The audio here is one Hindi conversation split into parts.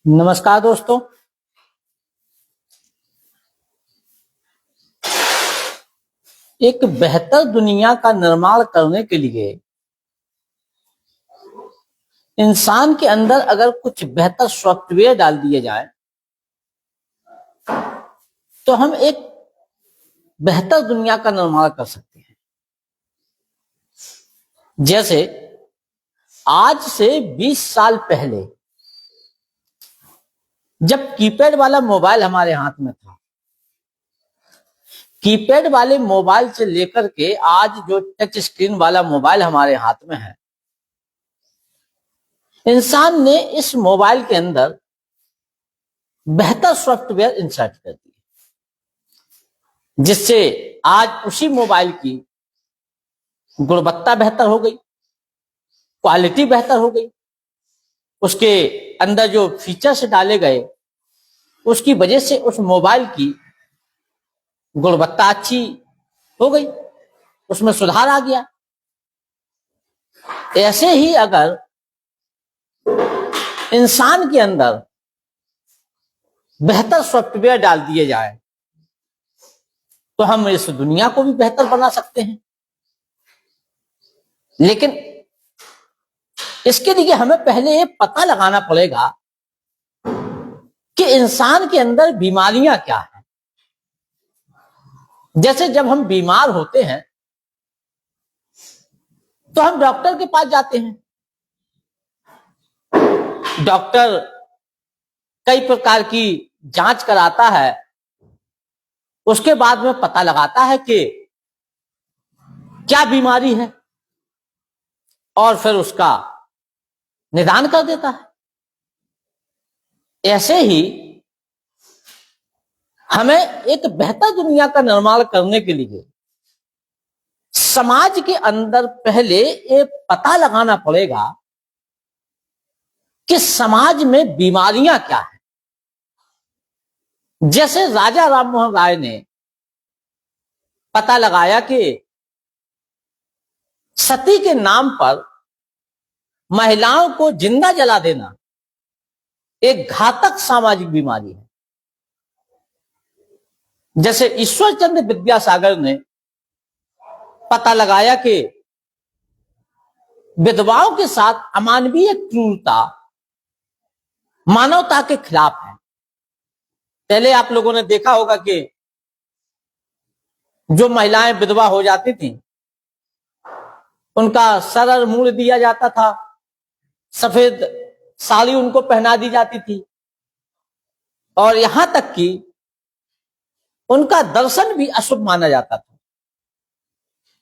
नमस्कार दोस्तों। एक बेहतर दुनिया का निर्माण करने के लिए इंसान के अंदर अगर कुछ बेहतर सॉफ्टवेयर डाल दिए जाए तो हम एक बेहतर दुनिया का निर्माण कर सकते हैं। जैसे आज से 20 साल पहले जब कीपैड वाला मोबाइल हमारे हाथ में था, कीपैड वाले मोबाइल से लेकर के आज जो टच स्क्रीन वाला मोबाइल हमारे हाथ में है, इंसान ने इस मोबाइल के अंदर बेहतर सॉफ्टवेयर इंसर्ट कर दिए, जिससे आज उसी मोबाइल की गुणवत्ता बेहतर हो गई, क्वालिटी बेहतर हो गई, उसके अंदर जो फीचर्स डाले गए उसकी वजह से उस मोबाइल की गुणवत्ता अच्छी हो गई, उसमें सुधार आ गया। ऐसे ही अगर इंसान के अंदर बेहतर सॉफ्टवेयर डाल दिए जाए तो हम इस दुनिया को भी बेहतर बना सकते हैं। लेकिन इसके लिए हमें पहले ये पता लगाना पड़ेगा कि इंसान के अंदर बीमारियां क्या हैं। जैसे जब हम बीमार होते हैं तो हम डॉक्टर के पास जाते हैं। डॉक्टर कई प्रकार की जांच कराता है, उसके बाद में पता लगाता है कि क्या बीमारी है और फिर उसका निदान कर देता है। ऐसे ही हमें एक बेहतर दुनिया का निर्माण करने के लिए समाज के अंदर पहले ये पता लगाना पड़ेगा कि समाज में बीमारियां क्या हैं। जैसे राजा राममोहन राय ने पता लगाया कि सती के नाम पर महिलाओं को जिंदा जला देना एक घातक सामाजिक बीमारी है। जैसे ईश्वरचंद्र विद्यासागर ने पता लगाया कि विधवाओं के साथ अमानवीय क्रूरता मानवता के खिलाफ है। पहले आप लोगों ने देखा होगा कि जो महिलाएं विधवा हो जाती थी उनका सर और मूंड दिया जाता था, सफेद साड़ी उनको पहना दी जाती थी और यहां तक कि उनका दर्शन भी अशुभ माना जाता था।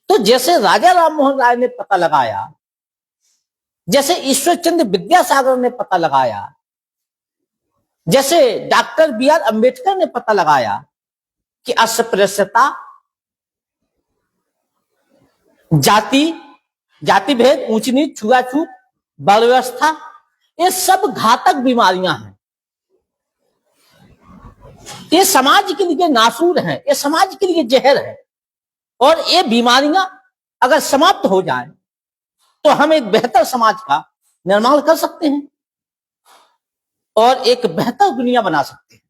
तो जैसे राजा राममोहन राय ने पता लगाया, जैसे ईश्वरचंद्र विद्यासागर ने पता लगाया, जैसे डॉक्टर बी.आर. अंबेडकर ने पता लगाया कि अस्पृश्यता, जाति भेद, ऊंच नीच, छुआछूत, बाल व्यवस्था, ये सब घातक बीमारियां हैं। ये समाज के लिए नासूर हैं, ये समाज के लिए जहर है। और ये बीमारियां अगर समाप्त हो जाएं तो हम एक बेहतर समाज का निर्माण कर सकते हैं और एक बेहतर दुनिया बना सकते हैं।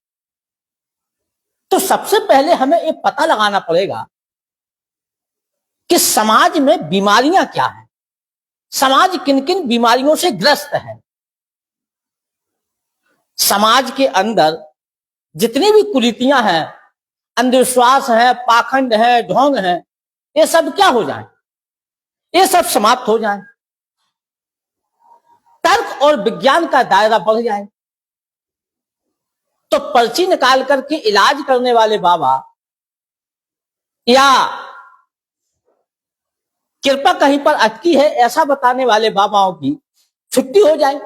तो सबसे पहले हमें ये पता लगाना पड़ेगा कि समाज में बीमारियां क्या हैं, समाज किन किन बीमारियों से ग्रस्त है। समाज के अंदर जितनी भी कुरीतियां हैं, अंधविश्वास है, पाखंड है, ढोंग है, ये सब क्या हो जाए, ये सब समाप्त हो जाए, तर्क और विज्ञान का दायरा बढ़ जाए। तो पर्ची निकाल करके इलाज करने वाले बाबा या कृपा कहीं पर अटकी है ऐसा बताने वाले बाबाओं की छुट्टी हो जाए।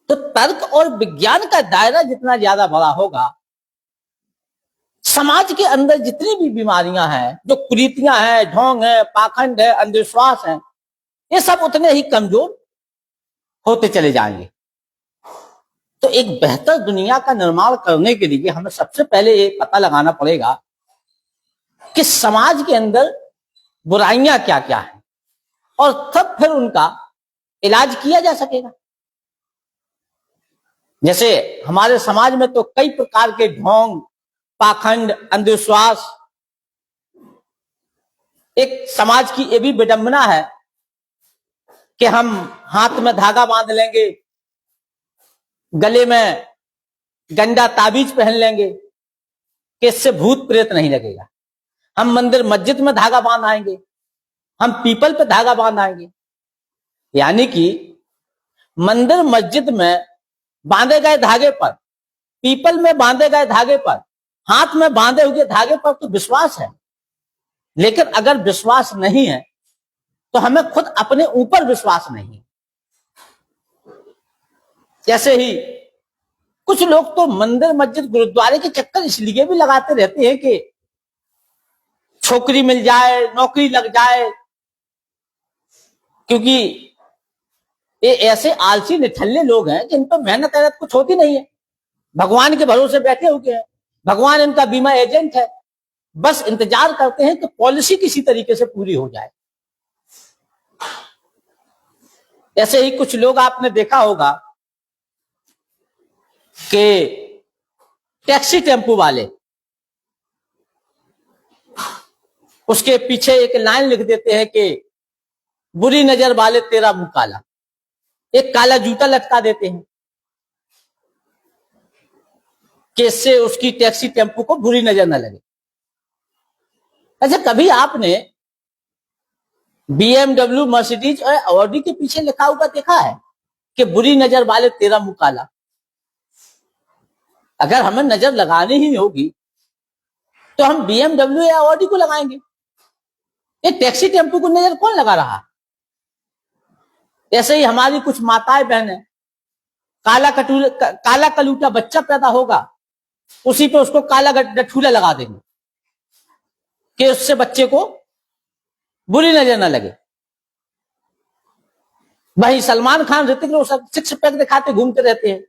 तो तर्क और विज्ञान का दायरा जितना ज्यादा बड़ा होगा, समाज के अंदर जितनी भी बीमारियां हैं, जो कुरीतियां हैं, ढोंग है, पाखंड है, अंधविश्वास है, ये सब उतने ही कमजोर होते चले जाएंगे। तो एक बेहतर दुनिया का निर्माण करने के लिए हमें सबसे पहले ये पता लगाना पड़ेगा कि समाज के अंदर बुराइयां क्या क्या हैं और तब फिर उनका इलाज किया जा सकेगा। जैसे हमारे समाज में तो कई प्रकार के ढोंग, पाखंड, अंधविश्वास, एक समाज की ये भी विडंबना है कि हम हाथ में धागा बांध लेंगे, गले में गंदा ताबीज पहन लेंगे कि इससे भूत प्रेत नहीं लगेगा। हम मंदिर मस्जिद में धागा बांध आएंगे, हम पीपल पे धागा बांध आएंगे। यानी कि मंदिर मस्जिद में बांधे गए धागे पर, पीपल में बांधे गए धागे पर, हाथ में बांधे हुए धागे पर तो विश्वास है, लेकिन अगर विश्वास नहीं है तो हमें खुद अपने ऊपर विश्वास नहीं। जैसे ही कुछ लोग तो मंदिर मस्जिद गुरुद्वारे के चक्कर इसलिए भी लगाते रहते हैं कि छोकरी मिल जाए, नौकरी लग जाए, क्योंकि ये ऐसे आलसी निठल्ले लोग हैं जिन पर मेहनत मेहनत कुछ होती नहीं है, भगवान के भरोसे बैठे हुए हैं, भगवान इनका बीमा एजेंट है, बस इंतजार करते हैं कि पॉलिसी किसी तरीके से पूरी हो जाए। ऐसे ही कुछ लोग आपने देखा होगा कि टैक्सी टेम्पो वाले उसके पीछे एक लाइन लिख देते हैं कि बुरी नजर वाले तेरा मुंह काला, एक काला जूता लटका देते हैं कि इससे उसकी टैक्सी टेम्पो को बुरी नजर न लगे। अच्छा, कभी आपने BMW, मर्सिडीज और ऑडी के पीछे लिखा हुआ देखा है कि बुरी नजर वाले तेरा मुंह काला? अगर हमें नजर लगानी ही होगी तो हम BMW या ऑडी को लगाएंगे, ये टैक्सी टेम्पो को नजर कौन लगा रहा? ऐसे ही हमारी कुछ माताएं बहनें, काला कलूटा बच्चा पैदा होगा, उसी पे उसको काला गठूला लगा देंगे कि उससे बच्चे को बुरी नजर न लगे। भाई सलमान खान, ऋतिक रोशन सिक्स पैक दिखाते घूमते रहते हैं,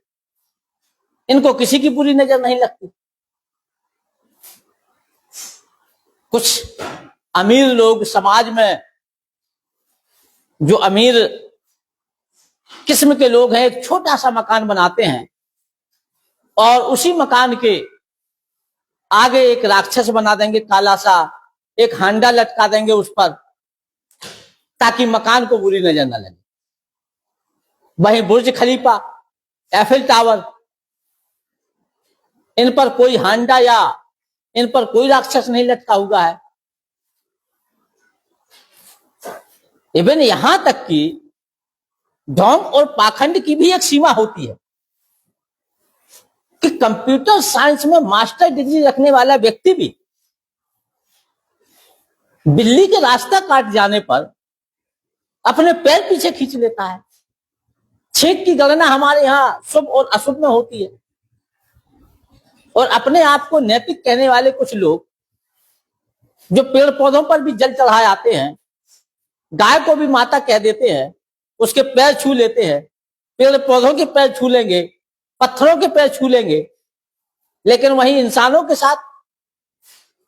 इनको किसी की बुरी नजर नहीं लगती। कुछ अमीर लोग समाज में, जो अमीर किस्म के लोग हैं, एक छोटा सा मकान बनाते हैं और उसी मकान के आगे एक राक्षस बना देंगे काला सा, एक हांडा लटका देंगे उस पर ताकि मकान को बुरी नजर न लगे। वहीं बुर्ज खलीफा, एफिल टावर, इन पर कोई हांडा या इन पर कोई राक्षस नहीं लटका हुआ है। इवन यहां तक कि ढोंग और पाखंड की भी एक सीमा होती है कि कंप्यूटर साइंस में मास्टर डिग्री रखने वाला व्यक्ति भी बिल्ली के रास्ता काट जाने पर अपने पैर पीछे खींच लेता है। छेक की गणना हमारे यहां शुभ और अशुभ में होती है, और अपने आप को नैतिक कहने वाले कुछ लोग जो पेड़ पौधों पर भी जल चढ़ाए आते हैं, गाय को भी माता कह देते हैं, उसके पैर छू लेते हैं, पेड़ पौधों के पैर छू लेंगे, पत्थरों के पैर छू लेंगे, लेकिन वहीं इंसानों के साथ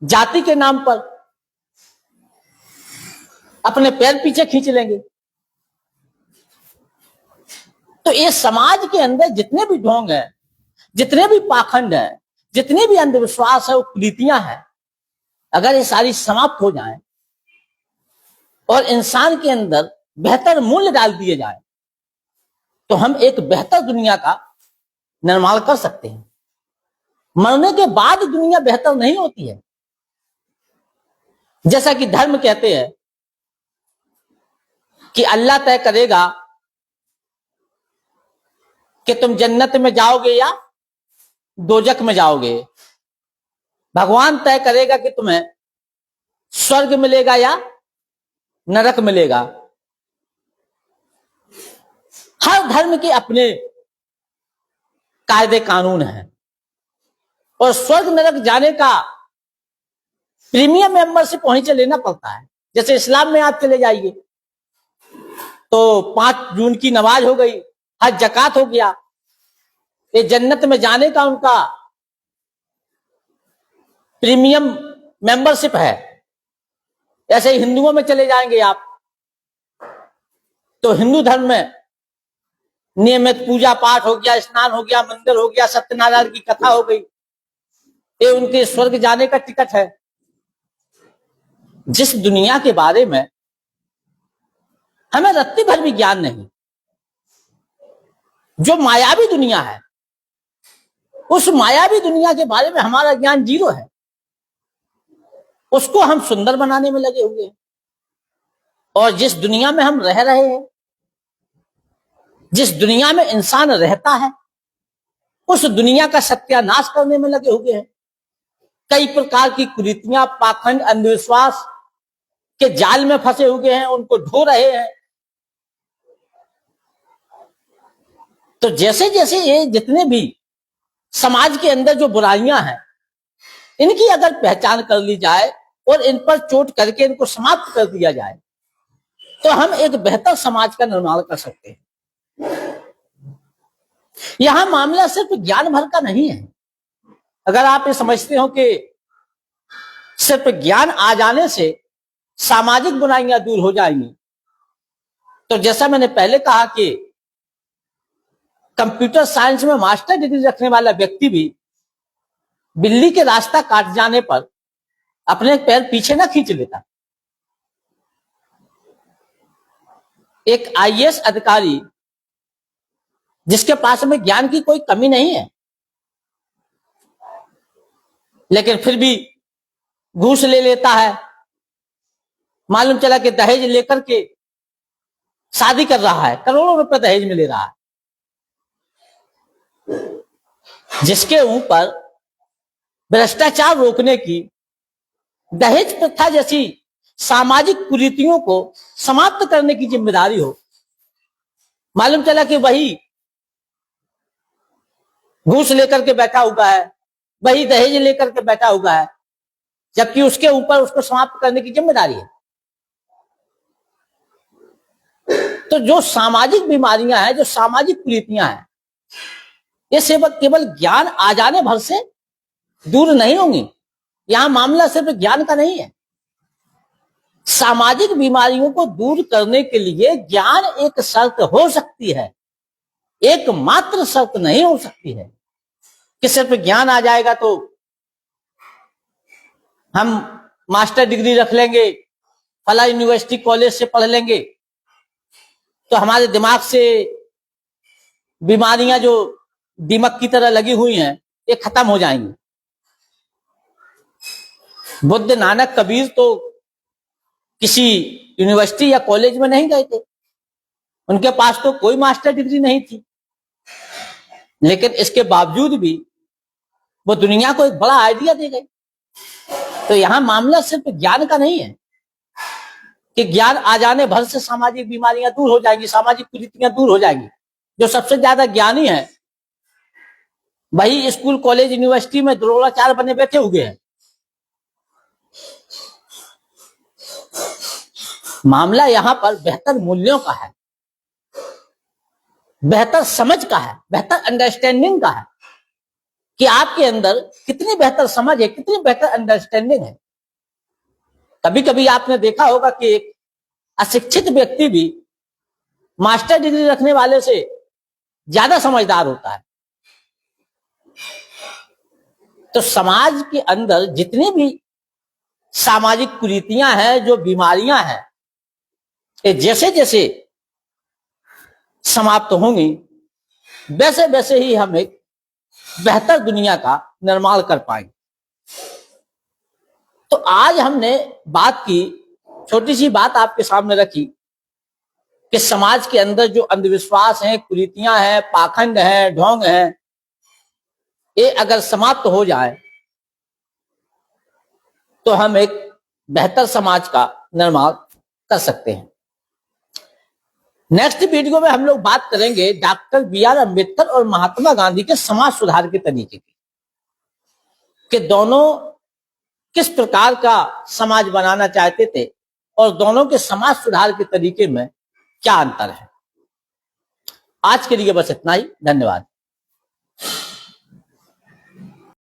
जाति के नाम पर अपने पैर पीछे खींच लेंगे। तो ये समाज के अंदर जितने भी ढोंग हैं, जितने भी पाखंड हैं, जितने भी अंधविश्वास है, वो कुरीतियां हैं, अगर ये सारी समाप्त हो जाएं और इंसान के अंदर बेहतर मूल्य डाल दिए जाए तो हम एक बेहतर दुनिया का निर्माण कर सकते हैं। मरने के बाद दुनिया बेहतर नहीं होती है। जैसा कि धर्म कहते हैं कि अल्लाह तय करेगा कि तुम जन्नत में जाओगे या दोजख में जाओगे, भगवान तय करेगा कि तुम्हें स्वर्ग मिलेगा या नरक मिलेगा। हर धर्म के अपने कायदे कानून हैं, और स्वर्ग नरक जाने का प्रीमियम मेंबरशिप वहीं से लेना पड़ता है। जैसे इस्लाम में आप चले जाइए तो 5 जून की नमाज हो गई, हज जकात हो गया, ये जन्नत में जाने का उनका प्रीमियम मेंबरशिप है। ऐसे ही हिंदुओं में चले जाएंगे आप तो हिंदू धर्म में नियमित पूजा पाठ हो गया, स्नान हो गया, मंदिर हो गया, सत्यनारायण की कथा हो गई, ये उनके स्वर्ग जाने का टिकट है। जिस दुनिया के बारे में हमें रत्ती भर भी ज्ञान नहीं, जो मायावी दुनिया है, उस मायावी दुनिया के बारे में हमारा ज्ञान जीरो है, उसको हम सुंदर बनाने में लगे हुए हैं। और जिस दुनिया में हम रह रहे हैं, जिस दुनिया में इंसान रहता है, उस दुनिया का सत्यानाश करने में लगे हुए हैं। कई प्रकार की कुरीतियां, पाखंड, अंधविश्वास के जाल में फंसे हुए हैं, उनको ढो रहे हैं। तो जैसे जैसे ये जितने भी समाज के अंदर जो बुराइयां हैं, इनकी अगर पहचान कर ली जाए और इन पर चोट करके इनको समाप्त कर दिया जाए, तो हम एक बेहतर समाज का निर्माण कर सकते हैं। यहां मामला सिर्फ ज्ञान भर का नहीं है। अगर आप ये समझते हो कि सिर्फ ज्ञान आ जाने से सामाजिक बुराइयां दूर हो जाएंगी, तो जैसा मैंने पहले कहा कि कंप्यूटर साइंस में मास्टर डिग्री रखने वाला व्यक्ति भी बिल्ली के रास्ता काट जाने पर अपने पैर पीछे ना खींच लेता। एक आईएएस अधिकारी जिसके पास में ज्ञान की कोई कमी नहीं है, लेकिन फिर भी घूस ले लेता है। मालूम चला कि दहेज लेकर के शादी कर रहा है, करोड़ों रुपए दहेज में ले रहा है। जिसके ऊपर भ्रष्टाचार रोकने की, दहेज प्रथा जैसी सामाजिक कुरीतियों को समाप्त करने की जिम्मेदारी हो, मालूम चला कि वही घूस लेकर के बैठा हुआ है, वही दहेज लेकर के बैठा हुआ है, जबकि उसके ऊपर उसको समाप्त करने की जिम्मेदारी है। तो जो सामाजिक बीमारियां हैं, जो सामाजिक कुरीतियां हैं, ये केवल ज्ञान आ जाने भर से दूर नहीं होंगी। यहां मामला सिर्फ ज्ञान का नहीं है। सामाजिक बीमारियों को दूर करने के लिए ज्ञान एक शर्त हो सकती है, एकमात्र शर्त नहीं हो सकती है कि सिर्फ ज्ञान आ जाएगा तो हम मास्टर डिग्री रख लेंगे, फला यूनिवर्सिटी कॉलेज से पढ़ लेंगे, तो हमारे दिमाग से बीमारियां जो दीमक की तरह लगी हुई हैं, ये खत्म हो जाएंगी। बुद्ध, नानक, कबीर तो किसी यूनिवर्सिटी या कॉलेज में नहीं गए थे, उनके पास तो कोई मास्टर डिग्री नहीं थी, लेकिन इसके बावजूद भी वो दुनिया को एक बड़ा आइडिया दे गए। तो यहां मामला सिर्फ ज्ञान का नहीं है कि ज्ञान आ जाने भर से सामाजिक बीमारियां दूर हो जाएंगी, सामाजिक कुरीतियां दूर हो जाएंगी। जो सबसे ज्यादा ज्ञानी है वही स्कूल, कॉलेज, यूनिवर्सिटी में द्रोणाचार्य बने बैठे हुए हैं। मामला यहां पर बेहतर मूल्यों का है, बेहतर समझ का है, बेहतर अंडरस्टैंडिंग का है कि आपके अंदर कितनी बेहतर समझ है, कितनी बेहतर अंडरस्टैंडिंग है। कभी कभी आपने देखा होगा कि एक अशिक्षित व्यक्ति भी मास्टर डिग्री रखने वाले से ज्यादा समझदार होता है। तो समाज के अंदर जितनी भी सामाजिक कुरीतियां हैं, जो बीमारियां हैं, ये जैसे जैसे समाप्त होंगी, वैसे वैसे ही हम एक बेहतर दुनिया का निर्माण कर पाएंगे। तो आज हमने बात की, छोटी सी बात आपके सामने रखी कि समाज के अंदर जो अंधविश्वास हैं, कुरीतियां हैं, पाखंड हैं, ढोंग हैं, ये अगर समाप्त हो जाए तो हम एक बेहतर समाज का निर्माण कर सकते हैं। नेक्स्ट वीडियो में हम लोग बात करेंगे डॉक्टर बी.आर. अम्बेडकर और महात्मा गांधी के समाज सुधार के तरीके की, कि दोनों किस प्रकार का समाज बनाना चाहते थे और दोनों के समाज सुधार के तरीके में क्या अंतर है। आज के लिए बस इतना ही। धन्यवाद।